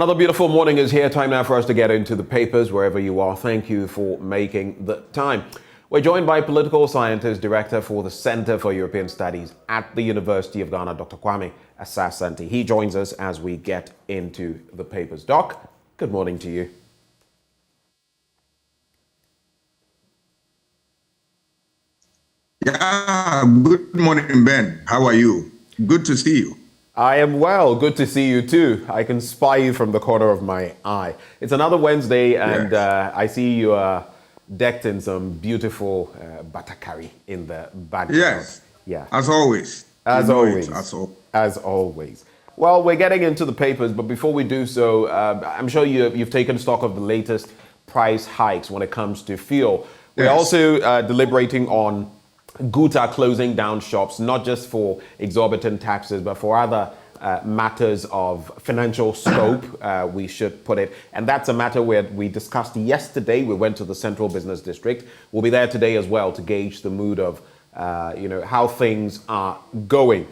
Another beautiful morning is here. Time now for us to get into the papers wherever you are. Thank you for making the time. We're joined by political scientist, director for the Center for European Studies at the University of Ghana, Dr. Kwame Asah-Asante. He joins us as we get into the papers. Doc, good morning to you. Yeah, good morning, Ben. How are you? Good to see you. I am well. Good to see you too. I can spy you from the corner of my eye. It's another Wednesday, and yes. I see you are decked in some beautiful butter curry in the background. Yes. Yeah. As always. As always. Well, we're getting into the papers, but before we do so, I'm sure you've taken stock of the latest price hikes when it comes to fuel. We're also deliberating on Guta closing down shops, not just for exorbitant taxes, but for other matters of financial scope, we should put it. And that's a matter where we discussed yesterday. We went to the Central Business District. We'll be there today as well to gauge the mood of, how things are going.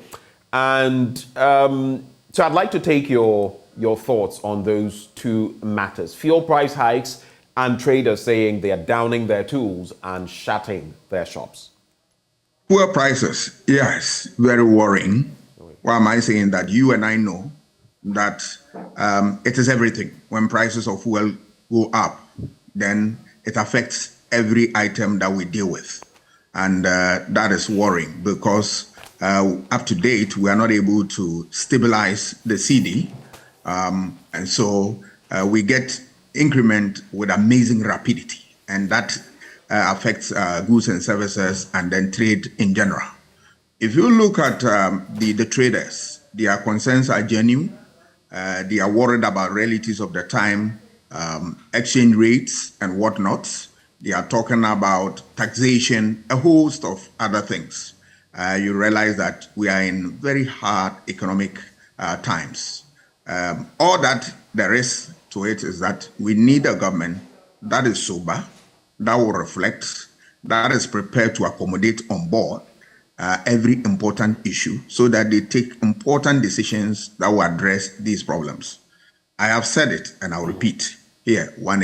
And so I'd like to take your thoughts on those two matters. Fuel price hikes and traders saying they are downing their tools and shutting their shops. Fuel prices, yes, very worrying. Why am I saying that? You and I know that it is everything. When prices of fuel go up, then it affects every item that we deal with. And that is worrying because up to date, we are not able to stabilize the CD. And so we get increment with amazing rapidity. And that affects goods and services and then trade in general. If you look at the traders, their concerns are genuine. They are worried about realities of the time, exchange rates and whatnot. They are talking about taxation, a host of other things. You realize that we are in very hard economic times. All that there is to it is that we need a government that is sober, that will reflect, that is prepared to accommodate on board every important issue so that they take important decisions that will address these problems. I have said it and I'll repeat here one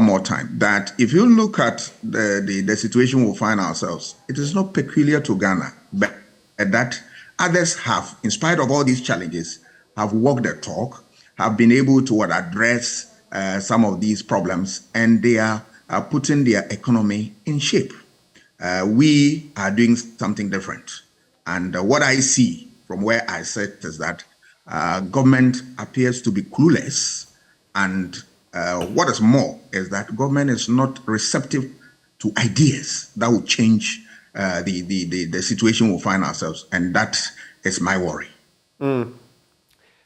more time, that if you look at the situation we find ourselves, it is not peculiar to Ghana, but that others have, in spite of all these challenges, have walked the talk, have been able to address some of these problems, and they are putting their economy in shape. We are doing something different. And what I see from where I sit is that government appears to be clueless. And what is more is that government is not receptive to ideas that will change the situation we find ourselves. And that is my worry.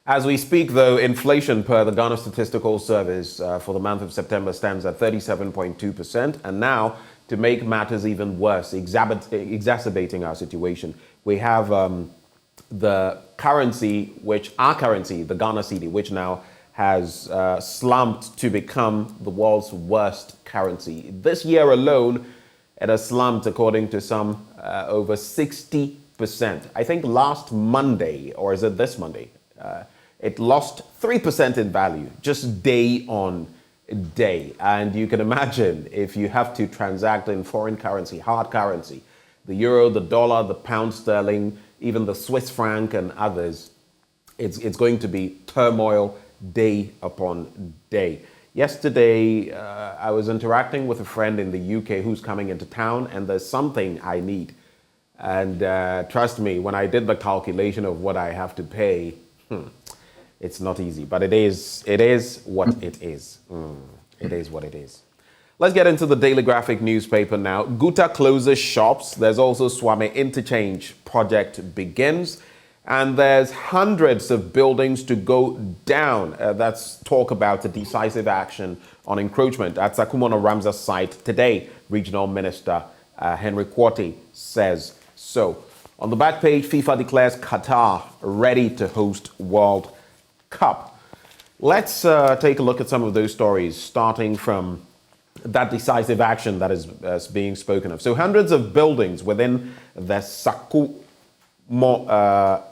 As we speak, though, inflation per the Ghana Statistical Service for the month of September stands at 37.2%. And now, to make matters even worse, exacerbating our situation, we have the currency, our currency, the Ghana cedi, which now has slumped to become the world's worst currency. This year alone, it has slumped, according to some, over 60%. I think last Monday, or is it this Monday? It lost 3% in value, just day on day. And you can imagine if you have to transact in foreign currency, hard currency, the euro, the dollar, the pound sterling, even the Swiss franc and others, it's going to be turmoil day upon day. Yesterday, I was interacting with a friend in the UK who's coming into town, and there's something I need. And trust me, when I did the calculation of what I have to pay, it's not easy, but it is what it is. It is what it is. Let's get into the Daily Graphic newspaper now. Guta closes shops. There's also Swame Interchange project begins. And there's hundreds of buildings to go down. That's talk about a decisive action on encroachment at Sakumono Ramsar site today. Regional Minister Henry Quartey says so. On the back page, FIFA declares Qatar ready to host World Cup. Let's take a look at some of those stories, starting from that decisive action that is being spoken of. So hundreds of buildings within the Sakumono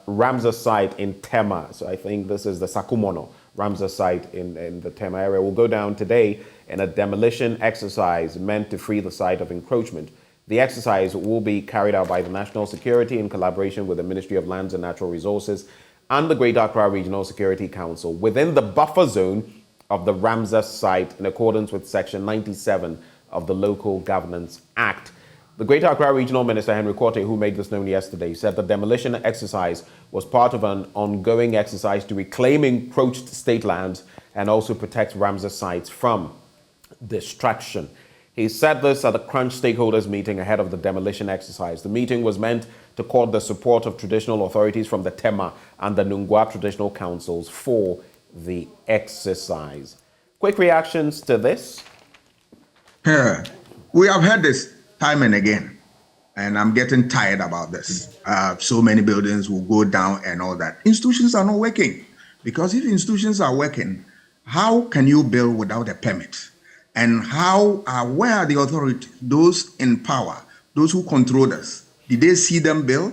Ramsar site in Tema. So I think this is the Sakumono Ramsar site in the Tema area will go down today in a demolition exercise meant to free the site of encroachment. The exercise will be carried out by the National Security in collaboration with the Ministry of Lands and Natural Resources and the Greater Accra Regional Security Council within the buffer zone of the Ramsar site in accordance with Section 97 of the Local Governance Act. The Greater Accra Regional Minister, Henry Quartey, who made this known yesterday, said the demolition exercise was part of an ongoing exercise to reclaim encroached state lands and also protect Ramsar sites from distraction. He said this at the Crunch stakeholders meeting ahead of the demolition exercise. The meeting was meant to court the support of traditional authorities from the Tema and the Nungua traditional councils for the exercise. Quick reactions to this? We have heard this time and again, and I'm getting tired about this. So many buildings will go down and all that. Institutions are not working, because if institutions are working, how can you build without a permit? And where are the authorities, those in power, those who control us? Did they see them build?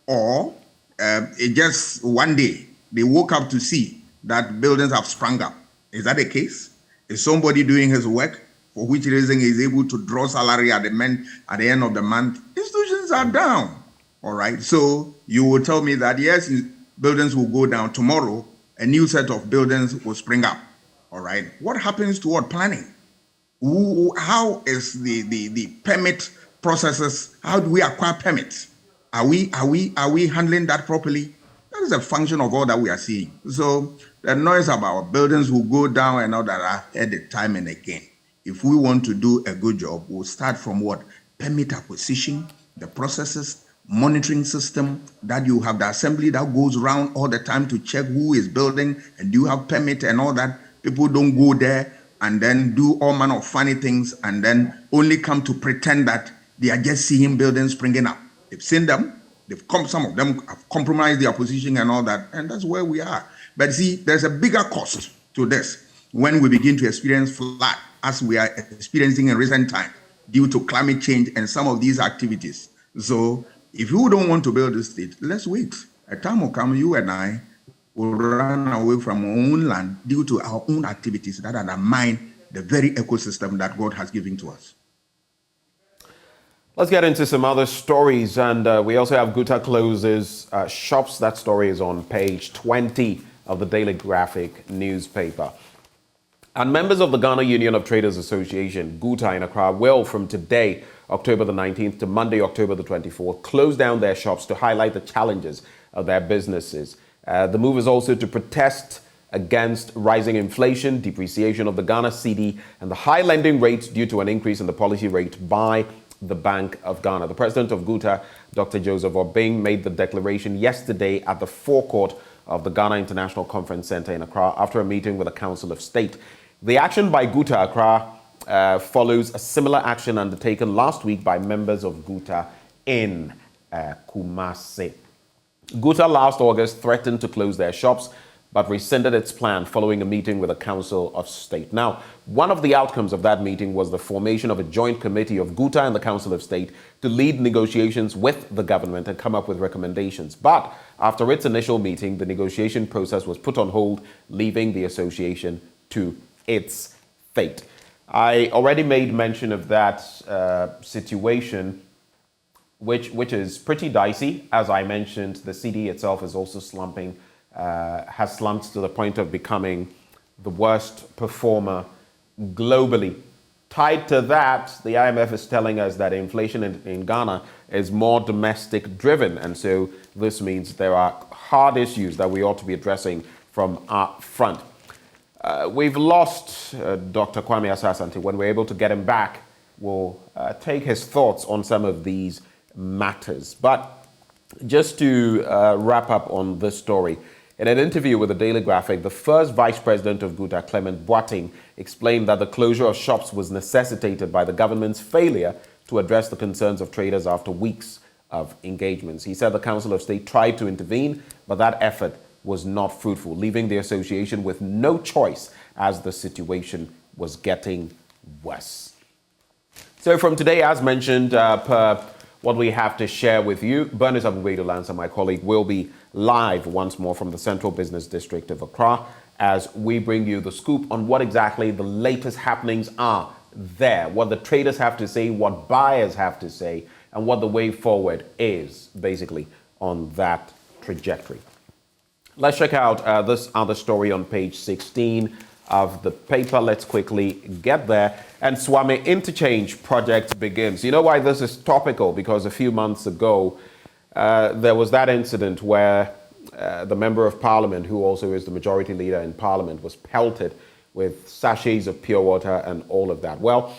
Or it just one day they woke up to see that buildings have sprung up? Is that the case? Is somebody doing his work, for which reason he is able to draw salary at the end of the month? Institutions are down. All right. So you will tell me that, yes, buildings will go down tomorrow. A new set of buildings will spring up. All right. What happens to what planning? How is the permit processes? How do we acquire permits? Are we handling that properly? That is a function of all that we are seeing. So the noise about buildings will go down and all that, I've heard it time and again. If we want to do a good job, we'll start from what? Permit acquisition, the processes, monitoring system, that you have the assembly that goes around all the time to check who is building and do you have permit and all that. People don't go there and then do all manner of funny things and then only come to pretend that they are just seeing buildings springing up. They've seen them, some of them have compromised their position and all that, and that's where we are. But see, there's a bigger cost to this when we begin to experience flood, as we are experiencing in recent times, due to climate change and some of these activities. So if you don't want to build this state, let's wait. A time will come, you and I will run away from our own land due to our own activities that undermine the very ecosystem that God has given to us. Let's get into some other stories. And we also have Guta closes shops. That story is on page 20 of the Daily Graphic newspaper. And members of the Ghana Union of Traders Association, Guta in Accra, will from today, October the 19th to Monday, October the 24th, close down their shops to highlight the challenges of their businesses. The move is also to protest against rising inflation, depreciation of the Ghana cedi, and the high lending rates due to an increase in the policy rate by the Bank of Ghana. The president of Guta, Dr. Joseph Obeng, made the declaration yesterday at the forecourt of the Ghana International Conference Center in Accra after a meeting with the Council of State. The action by Guta Accra follows a similar action undertaken last week by members of Guta in Kumasi. Guta last August threatened to close their shops, but rescinded its plan following a meeting with the Council of State. Now, one of the outcomes of that meeting was the formation of a joint committee of Guta and the Council of State to lead negotiations with the government and come up with recommendations. But after its initial meeting, the negotiation process was put on hold, leaving the association to its fate. I already made mention of that situation, which is pretty dicey. As I mentioned, the cedi itself is also slumping, has slumped to the point of becoming the worst performer globally. Tied to that, the IMF is telling us that inflation in Ghana is more domestic driven. And so this means there are hard issues that we ought to be addressing from our front. We've lost Dr. Kwame Asasante. When we're able to get him back, we'll take his thoughts on some of these matters. But just to wrap up on this story, in an interview with the Daily Graphic, the first vice president of Guta, Clement Boateng, explained that the closure of shops was necessitated by the government's failure to address the concerns of traders after weeks of engagements. He said the Council of State tried to intervene, but that effort was not fruitful, leaving the association with no choice as the situation was getting worse. So from today, as mentioned, per what we have to share with you, Bernice Abubedo Lanza, my colleague, will be live once more from the Central Business District of Accra as we bring you the scoop on what exactly the latest happenings are there, what the traders have to say, what buyers have to say, and what the way forward is, basically, on that trajectory. Let's check out this other story on page 16 of the paper. Let's quickly get there. And Swami Interchange project begins. You know why this is topical? Because a few months ago, there was that incident where the Member of Parliament, who also is the majority leader in Parliament, was pelted with sachets of pure water and all of that. Well,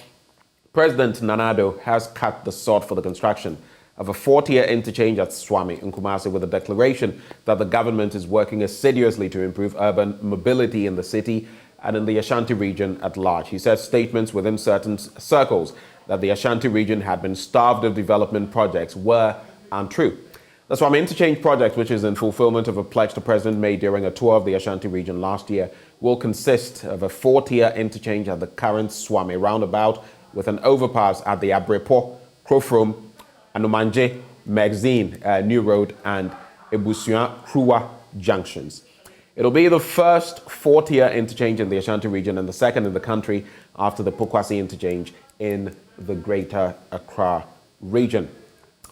President Nana Addo has cut the sod for the construction of a 40-year interchange at Swami in Kumasi with a declaration that the government is working assiduously to improve urban mobility in the city and in the Ashanti region at large. He said statements within certain circles that the Ashanti region had been starved of development projects were untrue. The Swami Interchange project, which is in fulfillment of a pledge the president made during a tour of the Ashanti region last year, will consist of a 40-year interchange at the current Swami roundabout with an overpass at the Abrepo, Krofrom, Anumanje, Magazine, New Road, and Ebusua Krua junctions. It'll be the first 40-year interchange in the Ashanti region and the second in the country after the Pokwasi interchange in the Greater Accra region.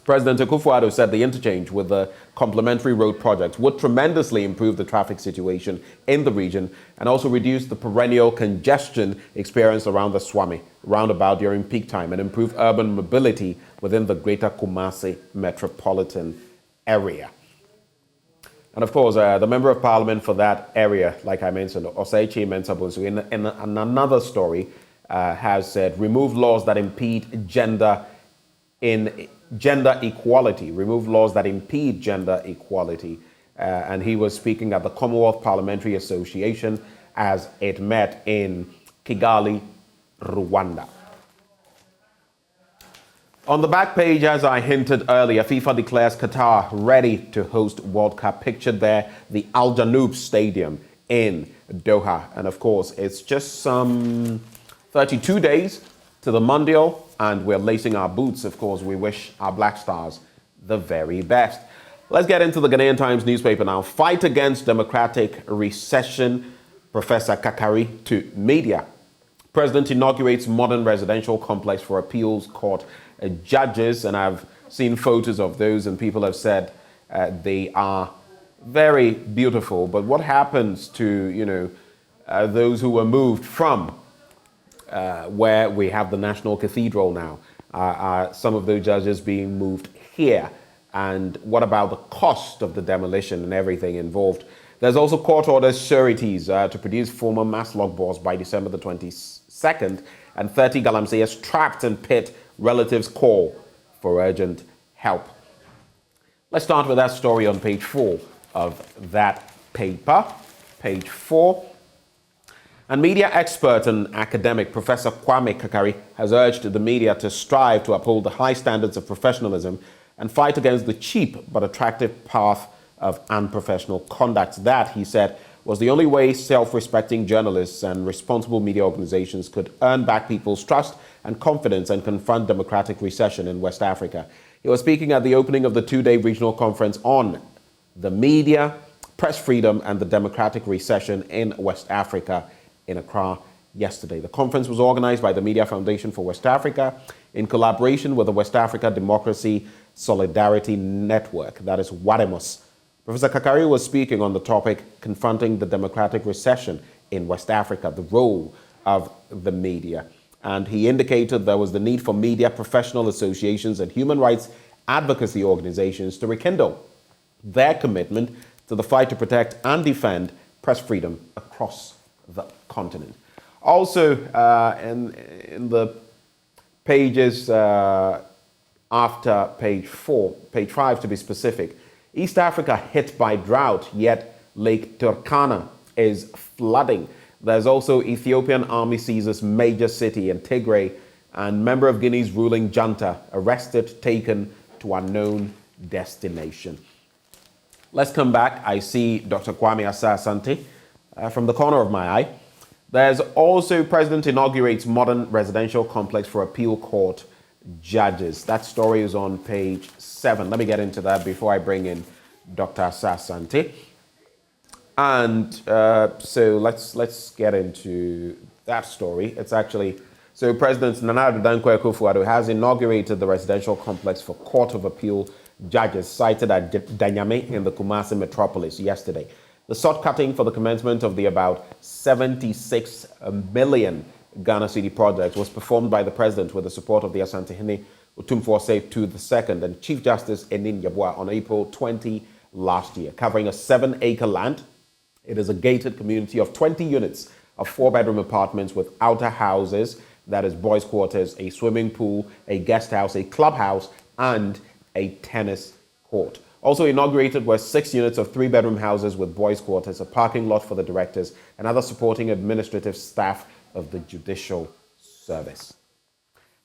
President Akufo-Addo said the interchange with the complementary road project would tremendously improve the traffic situation in the region and also reduce the perennial congestion experienced around the Swami roundabout during peak time and improve urban mobility within the Greater Kumasi metropolitan area. And of course, the Member of Parliament for that area, like I mentioned, Oseichi Mensah-Bonsu, in another story, has said, remove laws that impede gender equality, remove laws that impede gender equality. And he was speaking at the Commonwealth Parliamentary Association as it met in Kigali, Rwanda. On the back page, as I hinted earlier, FIFA declares Qatar ready to host World Cup. Pictured there, the Al Janoub Stadium in Doha. And of course, it's just some 32 days to the Mondial, and we're lacing our boots. Of course, we wish our Black Stars the very best. Let's get into the Ghanaian Times newspaper now. Fight against democratic recession, Professor Kakari to media. President inaugurates modern residential complex for appeals court judges, and I've seen photos of those, and people have said they are very beautiful. But what happens to, those who were moved from where we have the National Cathedral now? Are some of those judges being moved here? And what about the cost of the demolition and everything involved? There's also court orders sureties to produce former Maslog boss by December the 22nd, and 30 Galamseyers trapped in pit. Relatives call for urgent help. Let's start with that story on page 4 of that paper. Page 4. And media expert and academic Professor Kwame Kakari has urged the media to strive to uphold the high standards of professionalism and fight against the cheap but attractive path of unprofessional conduct. That, he said, was the only way self-respecting journalists and responsible media organizations could earn back people's trust and confidence and confront democratic recession in West Africa. He was speaking at the opening of the 2-day regional conference on the media, press freedom, and the democratic recession in West Africa in Accra yesterday. The conference was organized by the Media Foundation for West Africa in collaboration with the West Africa Democracy Solidarity Network, that is WADEMOS. Professor Kakari was speaking on the topic, confronting the democratic recession in West Africa, the role of the media. And he indicated there was the need for media professional associations and human rights advocacy organizations to rekindle their commitment to the fight to protect and defend press freedom across the continent. Also, in the pages after page 4, page 5 to be specific, East Africa hit by drought, yet Lake Turkana is flooding. There's also Ethiopian army seizes major city in Tigray, and member of Guinea's ruling junta arrested, taken to unknown destination. Let's come back. I see Dr. Kwame Asah-Asante from the corner of my eye. There's also President inaugurates modern residential complex for appeal court judges. That story is on page 7. Let me get into that before I bring in Dr. Asah-Asante. And so let's get into that story. It's actually, so President Nana Addo Dankwa Akufo-Addo has inaugurated the residential complex for Court of Appeal judges sited at Danyame in the Kumasi metropolis yesterday. The sod cutting for the commencement of the about 76 million Ghana cedi project was performed by the president with the support of the Asantehene Otumfuose II and Chief Justice Enin Yabua on April 20 last year, covering a 7-acre land. It is a gated community of 20 units of 4-bedroom apartments with outer houses, that is boys' quarters, a swimming pool, a guest house, a clubhouse, and a tennis court. Also inaugurated were 6 units of 3-bedroom houses with boys' quarters, a parking lot for the directors, and other supporting administrative staff of the Judicial Service.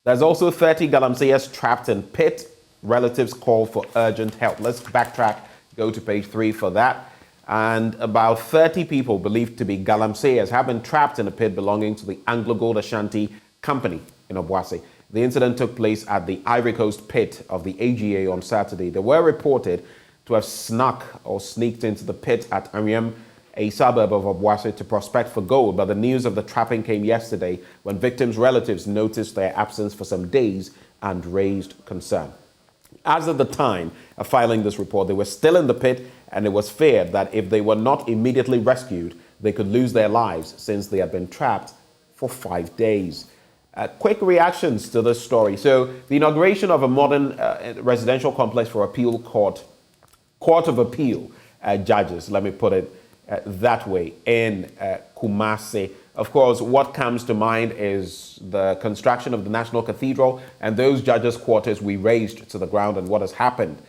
There's also 30 Galamseyers trapped in pit. Relatives call for urgent help. Let's backtrack, go to page 3 for that. And about 30 people believed to be Galamseyers have been trapped in a pit belonging to the Anglo Gold Ashanti Company in Obuasi. The incident took place at the Ivory Coast pit of the AGA on Saturday. They were reported to have sneaked into the pit at Ariam, a suburb of Obuasi, to prospect for gold, but the news of the trapping came yesterday when victims' relatives noticed their absence for some days and raised concern. As at the time of filing this report, they were still in the pit, and it was feared that if they were not immediately rescued, they could lose their lives since they had been trapped for 5 days. Quick reactions to this story. So the inauguration of a modern residential complex for appeal court of appeal judges, let me put it that way, in Kumasi. Of course, what comes to mind is the construction of the National Cathedral and those judges' quarters we razed to the ground and what has happened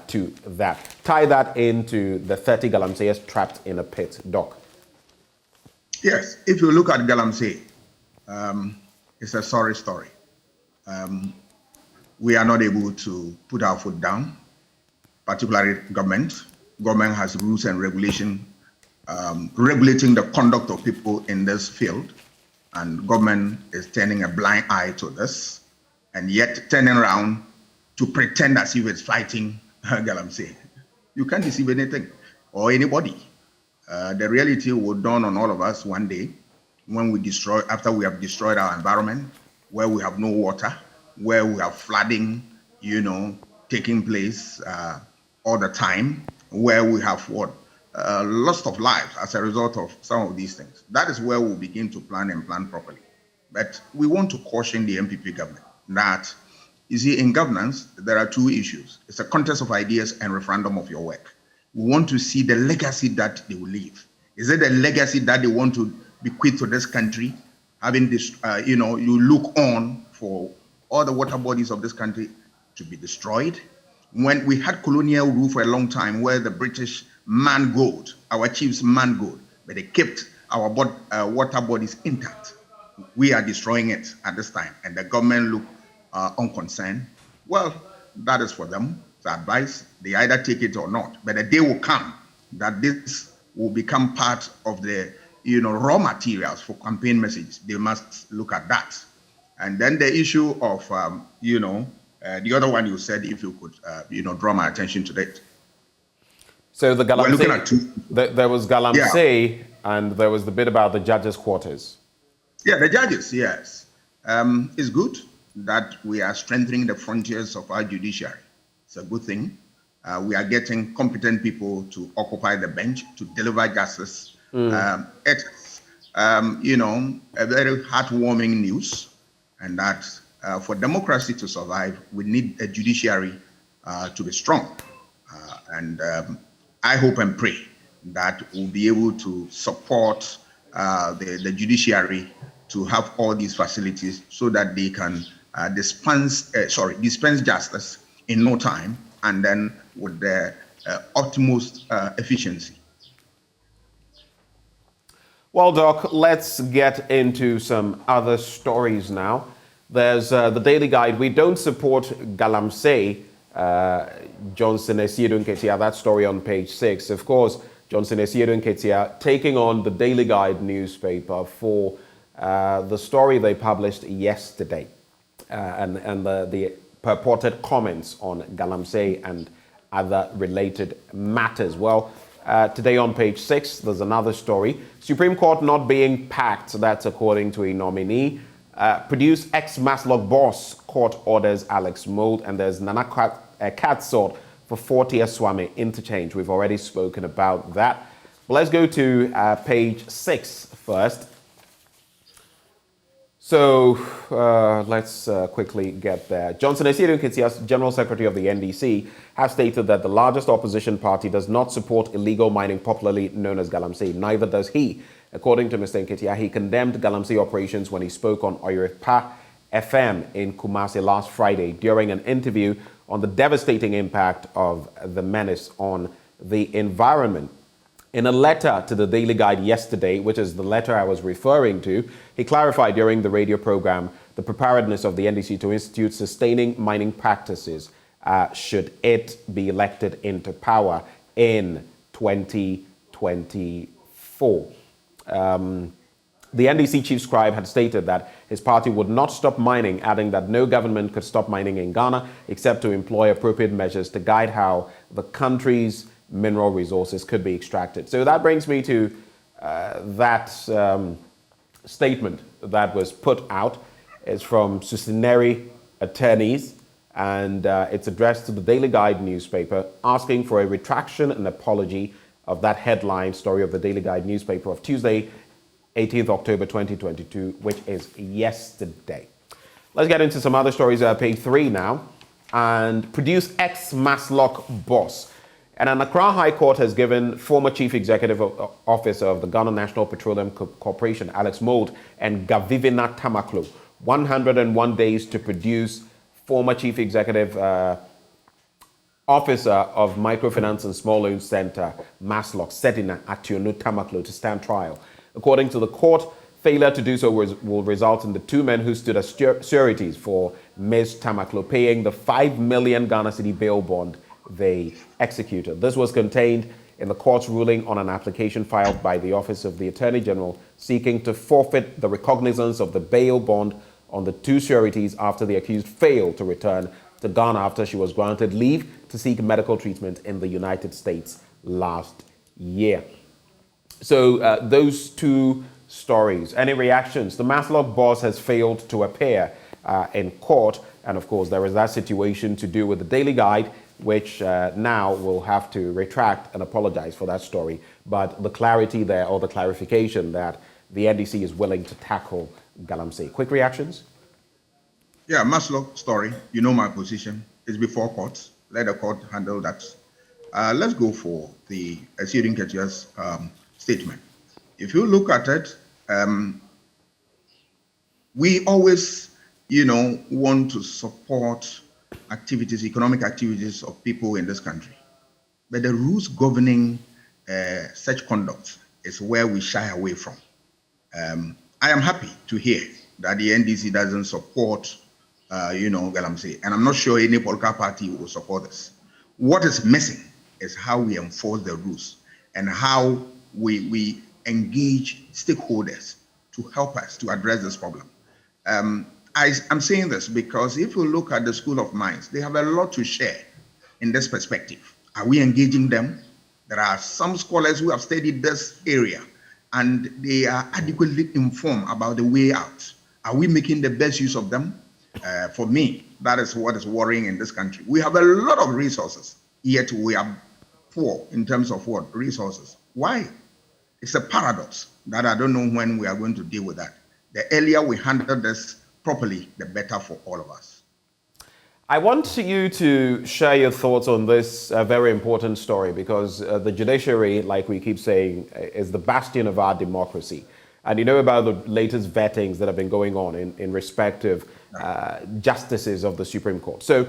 to that. Tie that into the 30 Galamseyers trapped in a pit. Doc. Yes, if you look at Galamsey, it's a sorry story. We are not able to put our foot down, particularly government. Government has rules and regulations regulating the conduct of people in this field, and government is turning a blind eye to this, and yet turning around to pretend as if it's fighting Galamsey. You can't deceive anything or anybody. The reality will dawn on all of us one day when after we have destroyed our environment, where we have no water, where we have flooding, taking place all the time, where we have loss of lives as a result of some of these things. That is where we'll begin to plan and plan properly. But we want to caution the MPP government that, you see, in governance, there are 2 issues. It's a contest of ideas and referendum of your work. We want to see the legacy that they will leave. Is it a legacy that they want to bequeath to this country? Having this, you look on for all the water bodies of this country to be destroyed. When we had colonial rule for a long time, where the British man gold, our chiefs man gold, but they kept our water bodies intact. We are destroying it at this time, and the government look unconcerned. Well, that is for them to advise. They either take it or not. But the day will come that this will become part of the raw materials for campaign messages. They must look at that. And then the issue of the other one you said, if you could draw my attention to that. So the Galamsey, there was Galamsey, and there was the bit about the judges' quarters. Yeah, the judges, yes. It's good that we are strengthening the frontiers of our judiciary. It's a good thing. We are getting competent people to occupy the bench to deliver justice. It's, a very heartwarming news, and that for democracy to survive, we need a judiciary to be strong. And I hope and pray that we'll be able to support the judiciary to have all these facilities so that they can dispense justice in no time, and then with the utmost efficiency. Well, Doc, let's get into some other stories now. There's the Daily Guide. We don't support Galamsey. Johnson Esiedu Nketia, that story on page 6. Of course, Johnson Esiedu Nketia taking on the Daily Guide newspaper for the story they published yesterday and the purported comments on Galamsey and other related matters. Well, Today on page 6, there's another story. Supreme Court not being packed, that's according to a nominee. Produce ex-Maslock boss, court orders Alex Mould, and there's Nana Katsort for 40 Swami interchange. We've already spoken about that. But let's go to page 6 first. So let's quickly get there. Johnson Esiedun Kitias, General Secretary of the NDC, has stated that the largest opposition party does not support illegal mining, popularly known as Galamsey. Neither does he. According to Mr. Nketia, he condemned Galamsey operations when he spoke on Oyeripa FM in Kumasi last Friday during an interview on the devastating impact of the menace on the environment. In a letter to the Daily Guide yesterday, which is the letter I was referring to, he clarified during the radio program the preparedness of the NDC to institute sustaining mining practices should it be elected into power in 2024. The NDC chief scribe had stated that his party would not stop mining, adding that no government could stop mining in Ghana except to employ appropriate measures to guide how the country's mineral resources could be extracted. So that brings me to that statement that was put out. It's from Susineri attorneys, and it's addressed to the Daily Guide newspaper, asking for a retraction and apology of that headline story of the Daily Guide newspaper of Tuesday, 18th October 2022, which is yesterday. Let's get into some other stories at page 3 now. And produce ex-Maslock boss. And an Accra High Court has given former Chief Executive Officer of the Ghana National Petroleum Corporation, Alex Mould, and Gavivina Tamaklo, 101 days to produce former Chief Executive Officer of Microfinance and Small Loan Center, Maslock, Sedina Ationu Tamaklo, to stand trial. According to the court, failure to do so will result in the two men who stood as sureties for Ms. Tamaklo paying the 5 million Ghana cedi bail bond they executed. This was contained in the court's ruling on an application filed by the Office of the Attorney General seeking to forfeit the recognizance of the bail bond on the two sureties after the accused failed to return to Ghana after she was granted leave to seek medical treatment in the United States last year. So those two stories. Any reactions? The Maslock boss has failed to appear in court, and of course there is that situation to do with the Daily Guide, which now will have to retract and apologize for that story. But the clarity there, or the clarification that the NDC is willing to tackle Galamsey. Quick reactions? Yeah, Maslock story, you know my position. It's before court. Let the court handle that. Let's go for the Esiedun Ketia's statement. If you look at it, we always, want to support activities, economic activities of people in this country. But the rules governing such conduct is where we shy away from. I am happy to hear that the NDC doesn't support, Galamsey, and I'm not sure any political party will support this. What is missing is how we enforce the rules and how we engage stakeholders to help us to address this problem. I'm saying this because if you look at the School of Mines, they have a lot to share in this perspective. Are we engaging them? There are some scholars who have studied this area and they are adequately informed about the way out. Are we making the best use of them? For me, that is what is worrying in this country. We have a lot of resources, yet we are poor in terms of what? Resources. Why? It's a paradox that I don't know when we are going to deal with that. The earlier we handle this properly, the better for all of us. I want you to share your thoughts on this very important story because the judiciary, like we keep saying, is the bastion of our democracy. And you know about the latest vettings that have been going on in respect of justices of the Supreme Court. So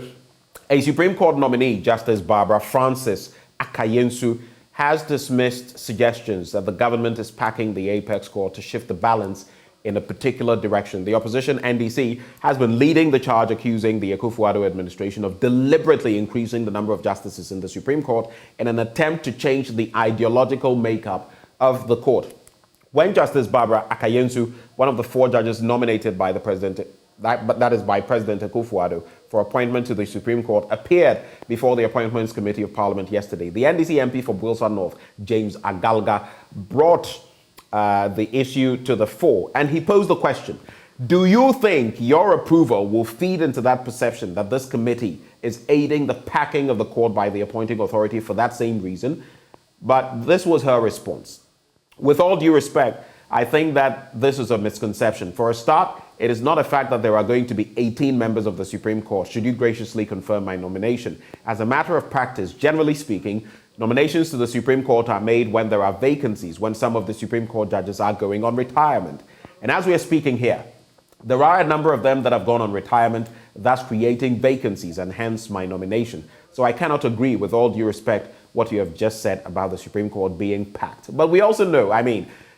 a Supreme Court nominee, Justice Barbara Francis Akayensu, has dismissed suggestions that the government is packing the apex court to shift the balance in a particular direction. The opposition NDC has been leading the charge, accusing the Akufo-Addo administration of deliberately increasing the number of justices in the Supreme Court in an attempt to change the ideological makeup of the court. When Justice Barbara Akayensu, one of the 4 judges nominated by the president, that is by President Akufo-Addo, for appointment to the Supreme Court appeared before the Appointments Committee of Parliament yesterday. The NDC MP for Wilson North, James Agalga, brought the issue to the fore, and he posed the question: do you think your approval will feed into that perception that this committee is aiding the packing of the court by the appointing authority for that same reason? But this was her response. With all due respect, I think that this is a misconception. For a start, it is not a fact that there are going to be 18 members of the Supreme Court should you graciously confirm my nomination. As a matter of practice, generally speaking, nominations to the Supreme Court are made when there are vacancies, when some of the Supreme Court judges are going on retirement. And as we are speaking here, there are a number of them that have gone on retirement, thus creating vacancies, and hence my nomination. So I cannot agree, with all due respect, what you have just said about the Supreme Court being packed. But we also know,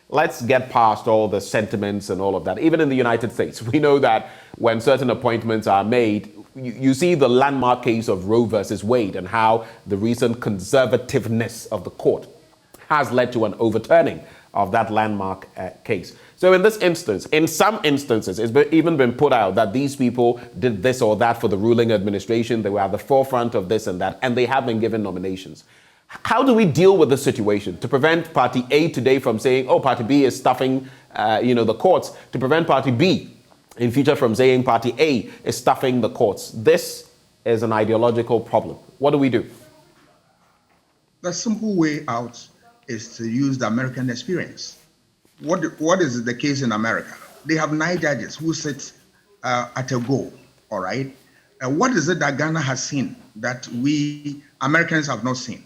let's get past all the sentiments and all of that. Even in the United States, we know that when certain appointments are made, you see the landmark case of Roe versus Wade and how the recent conservativeness of the court has led to an overturning of that landmark case. So in this instance, in some instances, it's even been put out that these people did this or that for the ruling administration. They were at the forefront of this and that, and they have been given nominations. How do we deal with this situation to prevent Party A today from saying, oh, Party B is stuffing the courts, to prevent Party B in future from saying Party A is stuffing the courts? This is an ideological problem. What do we do? The simple way out is to use the American experience. What is the case in America? They have 9 judges who sit at a go, all right? What is it that Ghana has seen that we Americans have not seen?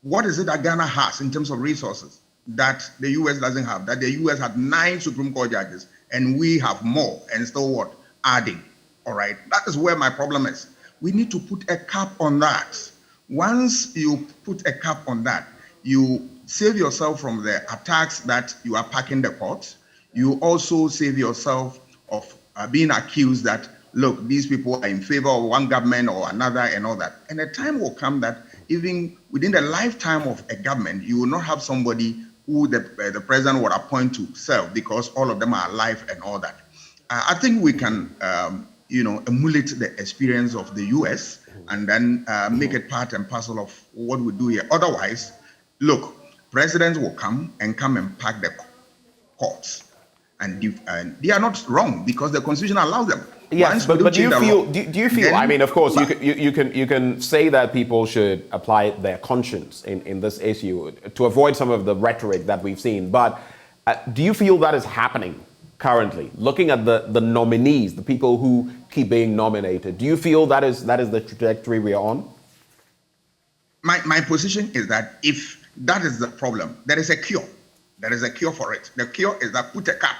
What is it that Ghana has in terms of resources that the US doesn't have? That the US had 9 Supreme Court judges and we have more, and still what? Adding, all right? That is where my problem is. We need to put a cap on that. Once you put a cap on that, you save yourself from the attacks that you are packing the courts. You also save yourself of being accused that, look, these people are in favor of one government or another and all that. And a time will come that even within the lifetime of a government, you will not have somebody who the president would appoint to serve because all of them are alive and all that. I think we can, emulate the experience of the US and then make it part and parcel of what we do here. Otherwise, look, presidents will come and pack the courts. And they are not wrong because the Constitution allows them. Yes, but do you feel? Of course, you can say that people should apply their conscience in this issue to avoid some of the rhetoric that we've seen. But do you feel that is happening currently? Looking at the nominees, the people who keep being nominated, do you feel that is the trajectory we are on? My position is that if that is the problem, there is a cure. There is a cure for it. The cure is that put a cap,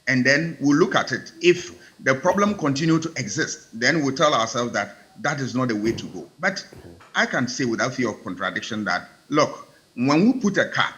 and then we'll look at it. If the problem continues to exist, then we'll tell ourselves that that is not the way to go. But I can say without fear of contradiction that, look, when we put a cap,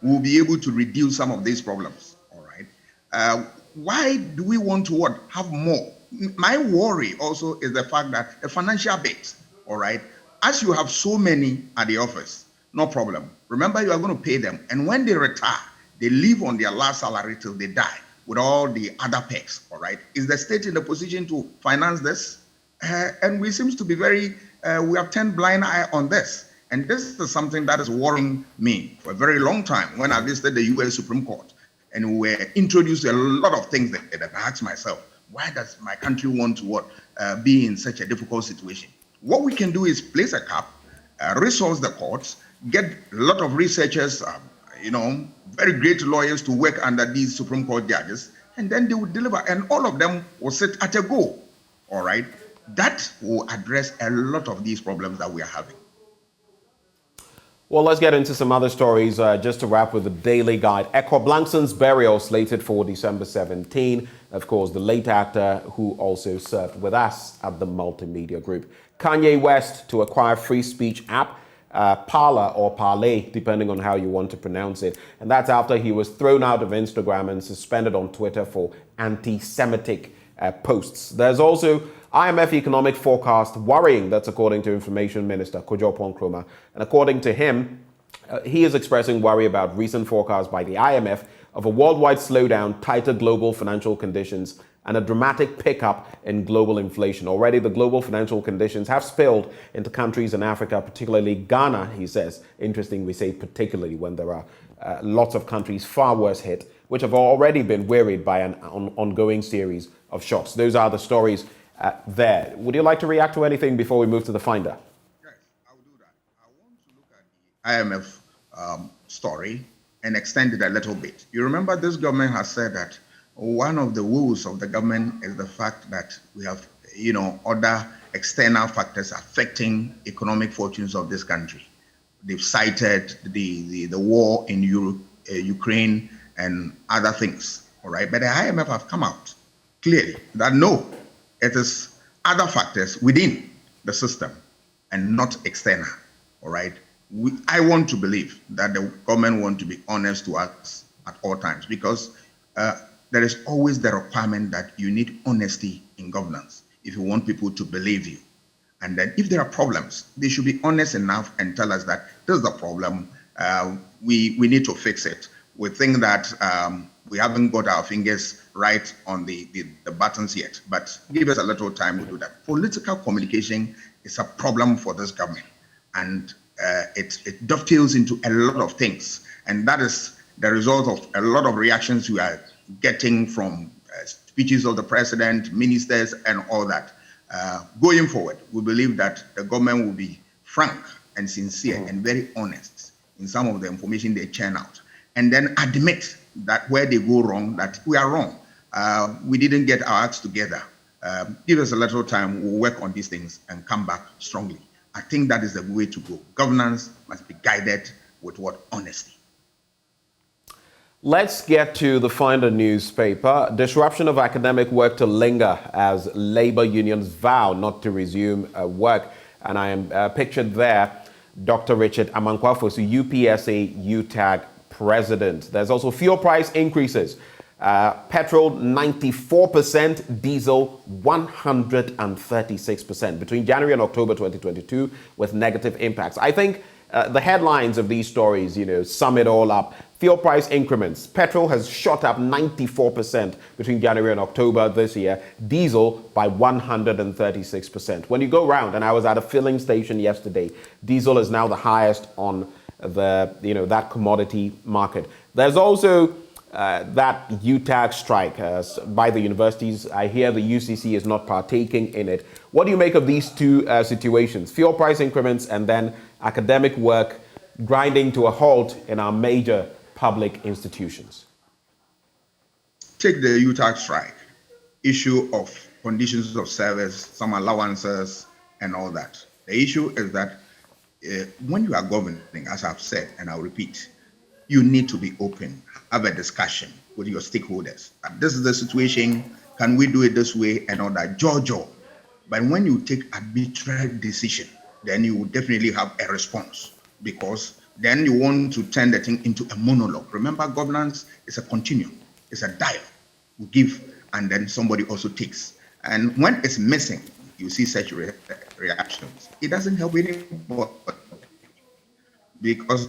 we'll be able to reduce some of these problems, all right? Why do we want to have more? My worry also is the fact that the financial base, all right? As you have so many at the office, no problem. Remember, you are going to pay them. And when they retire, they live on their last salary till they die with all the other perks, all right? Is the state in a position to finance this? And we seem to be we have turned blind eye on this. And this is something that is worrying me for a very long time. When I visited the US Supreme Court and we were introduced to a lot of things that I asked myself, why does my country want to be in such a difficult situation? What we can do is place a cap, resource the courts, get a lot of researchers, very great lawyers to work under these Supreme Court judges, and then they will deliver, and all of them will sit at a go, all right? That will address a lot of these problems that we are having. Well, let's get into some other stories just to wrap with the Daily Guide. Ekwa Blangson's burial slated for December 17. Of course, the late actor who also served with us at the Multimedia Group. Kanye West to acquire free speech app, Parler or Parler, depending on how you want to pronounce it. And that's after he was thrown out of Instagram and suspended on Twitter for anti-Semitic posts. There's also IMF economic forecast worrying, that's according to Information Minister Kojo Ponkroma. And according to him, he is expressing worry about recent forecasts by the IMF of a worldwide slowdown, tighter global financial conditions, and a dramatic pickup in global inflation. Already, the global financial conditions have spilled into countries in Africa, particularly Ghana, he says. Interesting, we say particularly when there are lots of countries far worse hit, which have already been worried by an ongoing series of shocks. Those are the stories there. Would you like to react to anything before we move to the finder? Yes, I'll do that. I want to look at the IMF story and extend it a little bit. You remember this government has said that one of the woes of the government is the fact that we have, other external factors affecting economic fortunes of this country. They've cited the war in Europe, Ukraine, and other things. All right, but the IMF have come out clearly that no, it is other factors within the system and not external. All right. I want to believe that the government want to be honest to us at all times, because there is always the requirement that you need honesty in governance if you want people to believe you. And then if there are problems, they should be honest enough and tell us that this is the problem, we need to fix it. We think that we haven't got our fingers right on the buttons yet, but give us a little time to do that. Political communication is a problem for this government, and it dovetails into a lot of things, and that is the result of a lot of reactions we are getting from speeches of the president, ministers, and all that. Going forward, we believe that the government will be frank and sincere and very honest in some of the information they churn out, and then admit that where they go wrong, that we are wrong. We didn't get our acts together. Give us a little time, we'll work on these things and come back strongly. I think that is the way to go. Governance must be guided with what? Honesty. Let's get to the Finder newspaper. Disruption of academic work to linger as labor unions vow not to resume work. And I am pictured there, Dr. Richard Amankwafosu, UPSA UTAG president. There's also fuel price increases. Petrol 94%, diesel 136% between January and October 2022 with negative impacts. I think the headlines of these stories, sum it all up. Fuel price increments. Petrol has shot up 94% between January and October this year. Diesel by 136%. When you go around, and I was at a filling station yesterday, diesel is now the highest on that commodity market. There's also that UTAG strike by the universities. I hear the UCC is not partaking in it. What do you make of these two situations? Fuel price increments and then academic work grinding to a halt in our major public institutions? Take the UTAG strike, issue of conditions of service, some allowances, and all that. The issue is that when you are governing, as I've said, and I'll repeat, you need to be open, have a discussion with your stakeholders. This is the situation, can we do it this way, and all that, Jojo. But when you take arbitrary decision, then you will definitely have a response, because then you want to turn the thing into a monologue. Remember, governance is a continuum, it's a dialogue. We give, and then somebody also takes. And when it's missing, you see such reactions. It doesn't help anybody, because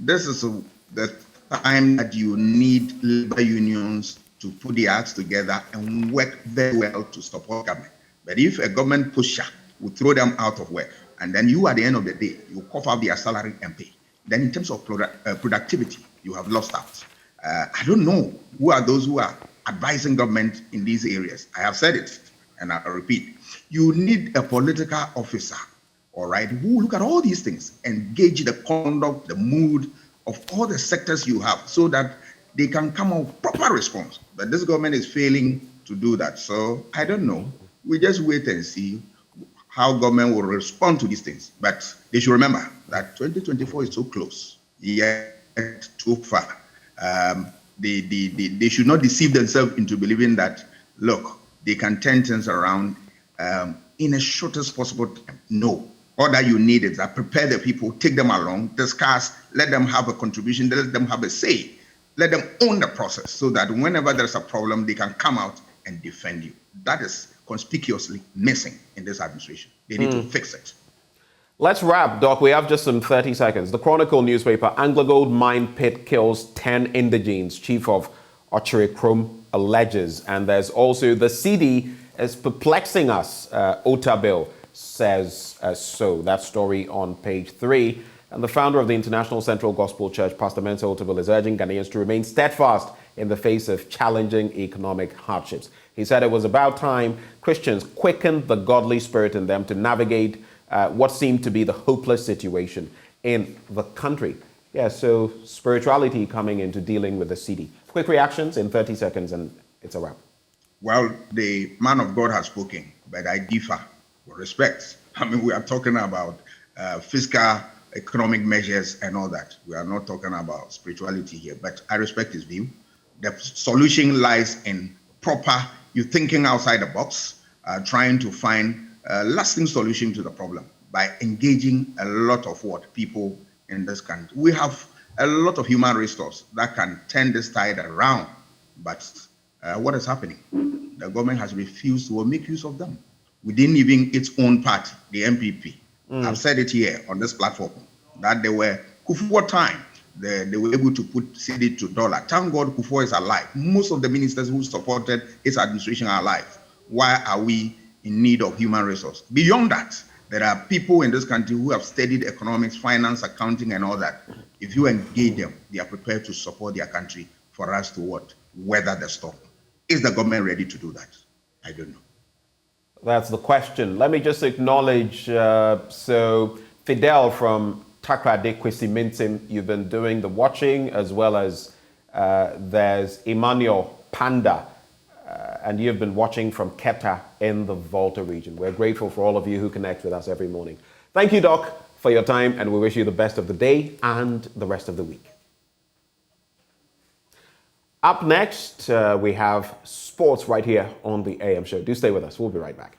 this is the time that you need labor unions to put their acts together and work very well to support government. But if a government pusher will throw them out of work, and then you, at the end of the day, you cough out their salary and pay, then in terms of productivity, you have lost out. I don't know who are those who are advising government in these areas. I have said it, and I repeat, you need a political officer, all right, who look at all these things and gauge the conduct, the mood of all the sectors you have, so that they can come up with proper response. But this government is failing to do that. So I don't know. We just wait and see how government will respond to these things. But they should remember that 2024 is so close, yet too far. They should not deceive themselves into believing that, look, they can turn things around in the shortest possible time. No. All that you need is that prepare the people, take them along, discuss, let them have a contribution, let them have a say, let them own the process, so that whenever there's a problem, they can come out and defend you. That is conspicuously missing in this administration. They need to fix it. Let's wrap, Doc. We have just some 30 seconds. The Chronicle newspaper, AngloGold mine pit kills 10 indigenes, chief of Ochire Krom alleges. And there's also the CD is perplexing us. Otabil says so. That story on page 3. And the founder of the International Central Gospel Church, Pastor Mensa Otabil, is urging Ghanaians to remain steadfast in the face of challenging economic hardships. He said it was about time Christians quickened the godly spirit in them to navigate what seemed to be the hopeless situation in the country. Yeah, so spirituality coming into dealing with the CD. Quick reactions in 30 seconds and it's a wrap. Well, the man of God has spoken, but I differ with respect. I mean, we are talking about fiscal, economic measures and all that. We are not talking about spirituality here, but I respect his view. The solution lies in you thinking outside the box, trying to find a lasting solution to the problem by engaging a lot of people in this country. We have a lot of human resources that can turn this tide around, but what is happening? The government has refused to make use of them within even its own party, the MPP. I've said it here on this platform that they were Kufuor time. They were able to put CD to dollar. Thank God Kufuor is alive. Most of the ministers who supported his administration are alive. Why are we in need of human resource? Beyond that, there are people in this country who have studied economics, finance, accounting, and all that. If you engage them, they are prepared to support their country for us to weather the storm. Is the government ready to do that? I don't know. That's the question. Let me just acknowledge, so Fidel from Takrade Kwesi Mintim, you've been doing the watching, as well as there's Emmanuel Panda, and you've been watching from Keta in the Volta region. We're grateful for all of you who connect with us every morning. Thank you, Doc, for your time, and we wish you the best of the day and the rest of the week. Up next, we have sports right here on the AM show. Do stay with us. We'll be right back.